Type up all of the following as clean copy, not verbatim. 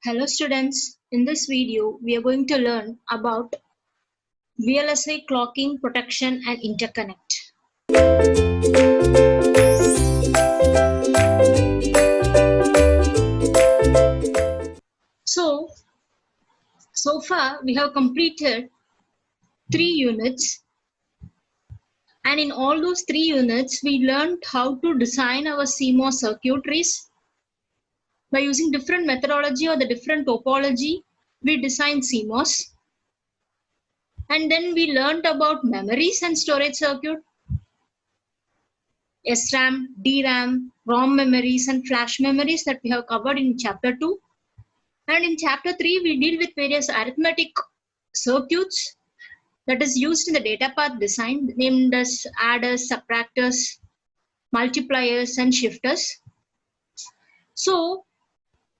Hello students, in this video we are going to learn about VLSI clocking, protection and interconnect. So far we have completed 3 units, and in all those 3 units we learned how to design our CMOS circuitries. By using different methodology or the different topology, we design CMOS. And then we learned about memories and storage circuit, SRAM, DRAM, ROM memories and flash memories that we have covered in chapter 2. And in chapter 3, we deal with various arithmetic circuits that is used in the data path design, named as adders, subtractors, multipliers and shifters. So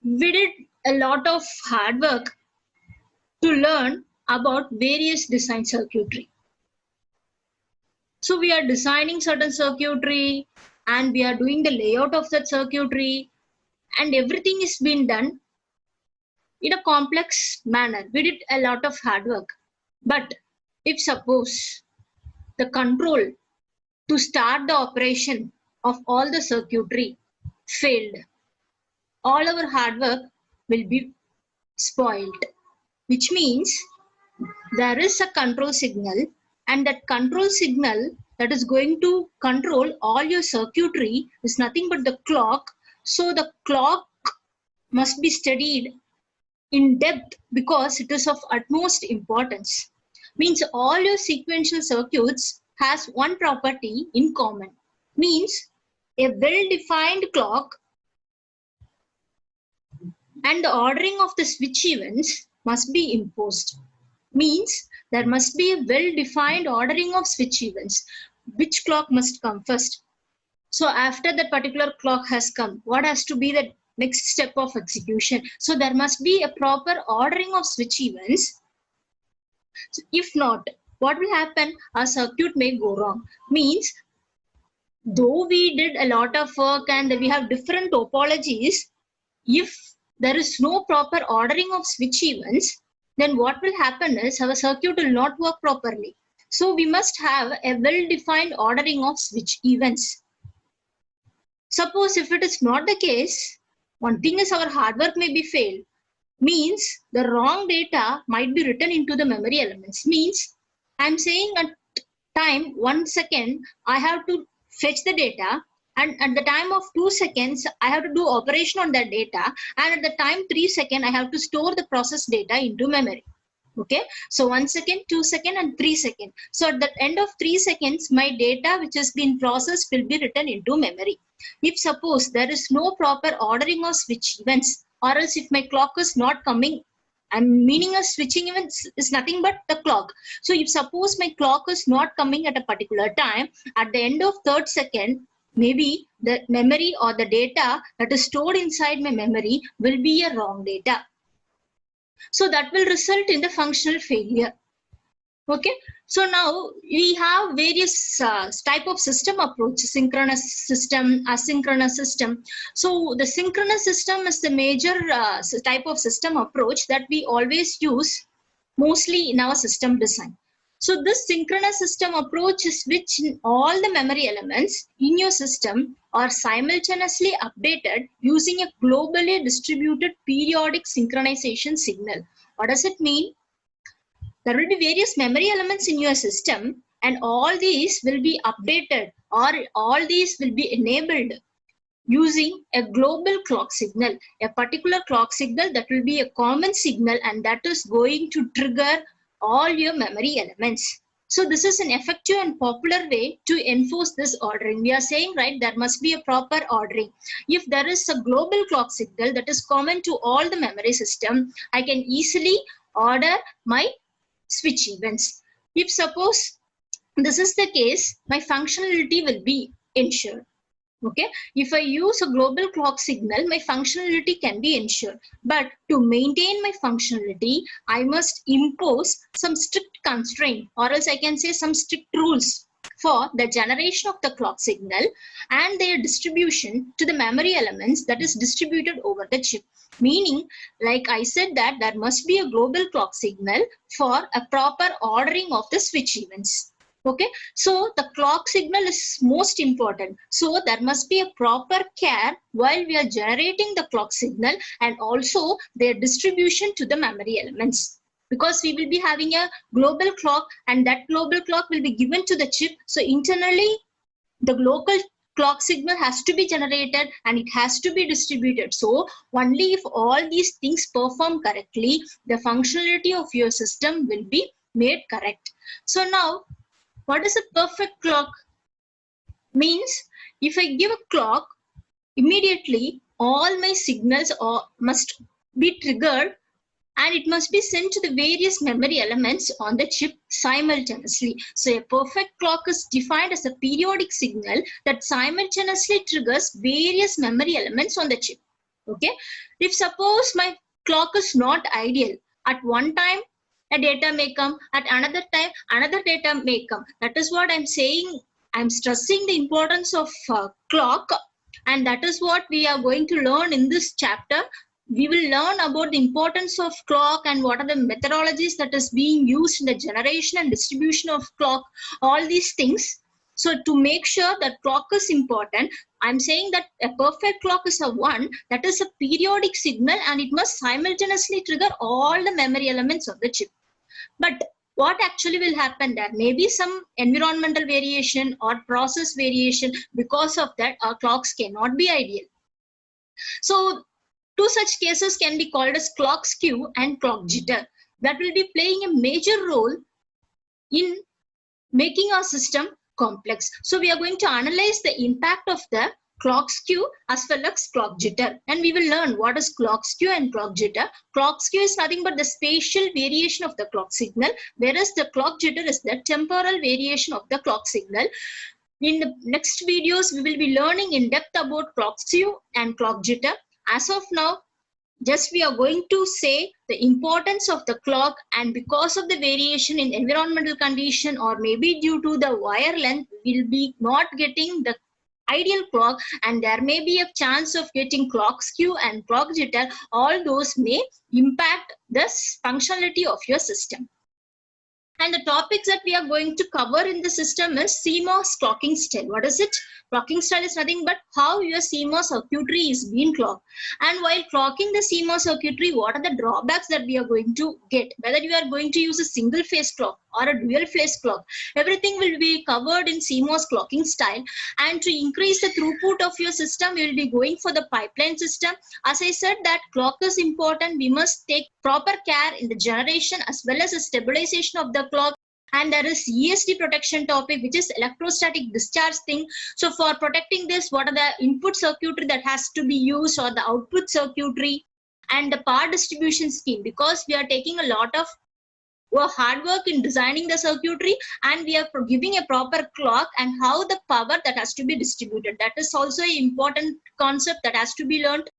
we did a lot of hard work to learn about various design circuitry. So we are designing certain circuitry and we are doing the layout of that circuitry, and everything is being done in a complex manner. We did a lot of hard work. But if suppose the control to start the operation of all the circuitry failed, all our hard work will be spoiled, which means there is a control signal, and that control signal that is going to control all your circuitry is nothing but the clock. So the clock must be studied in depth because it is of utmost importance. Means all your sequential circuits has one property in common. Means a well-defined clock and the ordering of the switch events must be imposed. Means there must be a well-defined ordering of switch events. Which clock must come first? So after that particular clock has come, what has to be the next step of execution? So there must be a proper ordering of switch events. So if not, what will happen? Our circuit may go wrong. Means though we did a lot of work and we have different topologies, if there is no proper ordering of switch events, then what will happen is our circuit will not work properly. So we must have a well-defined ordering of switch events. Suppose if it is not the case, one thing is our hard work may be failed. Means the wrong data might be written into the memory elements. Means I'm saying at time 1 second, I have to fetch the data, and at the time of 2 seconds, I have to do operation on that data, and at the time 3 seconds, I have to store the process data into memory. Okay, so 1 second, 2 seconds and 3 seconds. So at the end of 3 seconds, my data which has been processed will be written into memory. If suppose there is no proper ordering of switch events, or else if my clock is not coming, I'm meaning a switching events is nothing but the clock. So if suppose my clock is not coming at a particular time, at the end of 3rd second, maybe the memory or the data that is stored inside my memory will be a wrong data. So that will result in the functional failure. Okay, so now we have various type of system approach: synchronous system, asynchronous system. So the synchronous system is the major type of system approach that we always use mostly in our system design. So this synchronous system approach is which all the memory elements in your system are simultaneously updated using a globally distributed periodic synchronization signal. What does it mean? There will be various memory elements in your system, and all these will be updated, or all these will be enabled using a global clock signal, a particular clock signal that will be a common signal, and that is going to trigger all your memory elements. So this is an effective and popular way to enforce this ordering. We are saying, right, there must be a proper ordering. If there is a global clock signal that is common to all the memory system, I can easily order my switch events. If suppose this is the case, my functionality will be ensured. Okay, if I use a global clock signal, my functionality can be ensured. But to maintain my functionality, I must impose some strict constraint, or else I can say some strict rules for the generation of the clock signal and their distribution to the memory elements that is distributed over the chip. Meaning, like I said, that there must be a global clock signal for a proper ordering of the switch events. Okay, so the clock signal is most important. So there must be a proper care while we are generating the clock signal, and also their distribution to the memory elements. Because we will be having a global clock, and that global clock will be given to the chip. So internally, the local clock signal has to be generated and it has to be distributed. So only if all these things perform correctly, the functionality of your system will be made correct. So now, what is a perfect clock? Means if I give a clock, immediately all my signals must be triggered, and it must be sent to the various memory elements on the chip simultaneously. So a perfect clock is defined as a periodic signal that simultaneously triggers various memory elements on the chip. Okay, if suppose my clock is not ideal, at one time a data may come, at another time another data may come. That is what I'm saying. I'm stressing the importance of clock, and that is what we are going to learn in this chapter. We will learn about the importance of clock and what are the methodologies that is being used in the generation and distribution of clock, all these things. So to make sure that clock is important, I'm saying that a perfect clock is a one that is a periodic signal, and it must simultaneously trigger all the memory elements of the chip. But what actually will happen? There may be some environmental variation or process variation. Because of that, our clocks cannot be ideal. So two such cases can be called as clock skew and clock jitter, that will be playing a major role in making our system complex. So we are going to analyze the impact of the clock skew as well as clock jitter, and we will learn what is clock skew and clock jitter. Clock skew is nothing but the spatial variation of the clock signal, whereas the clock jitter is the temporal variation of the clock signal. In the next videos, we will be learning in depth about clock skew and clock jitter. As of now, just we are going to say the importance of the clock, and because of the variation in environmental condition or maybe due to the wire length, we will be not getting the ideal clock, and there may be a chance of getting clock skew and clock jitter. All those may impact the functionality of your system. And the topics that we are going to cover in the system is CMOS clocking style. What is it? Clocking style is nothing but how your CMOS circuitry is being clocked. And while clocking the CMOS circuitry, what are the drawbacks that we are going to get? Whether you are going to use a single phase clock or a dual phase clock, everything will be covered in CMOS clocking style. And to increase the throughput of your system, you will be going for the pipeline system. As I said that clock is important, we must take proper care in the generation as well as the stabilization of the clock. And there is ESD protection topic, which is electrostatic discharge thing. So for protecting this, what are the input circuitry that has to be used, or the output circuitry, and the power distribution scheme, because we are taking a lot of hard work in designing the circuitry, and we are giving a proper clock, and how the power that has to be distributed. That is also an important concept that has to be learned.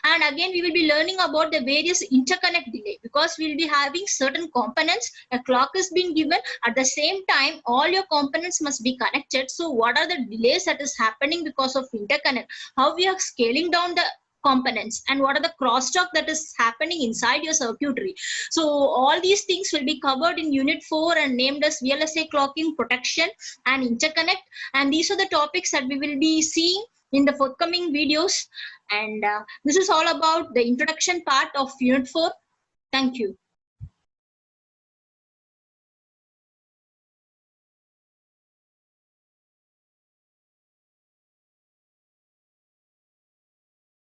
And again, we will be learning about the various interconnect delay, because we will be having certain components. A clock is being given, at the same time all your components must be connected. So what are the delays that is happening because of interconnect, how we are scaling down the components, and what are the crosstalk that is happening inside your circuitry. So all these things will be covered in unit 4 and named as VLSI clocking, protection and interconnect. And these are the topics that we will be seeing in the forthcoming videos. And this is all about the introduction part of unit 4. Thank you.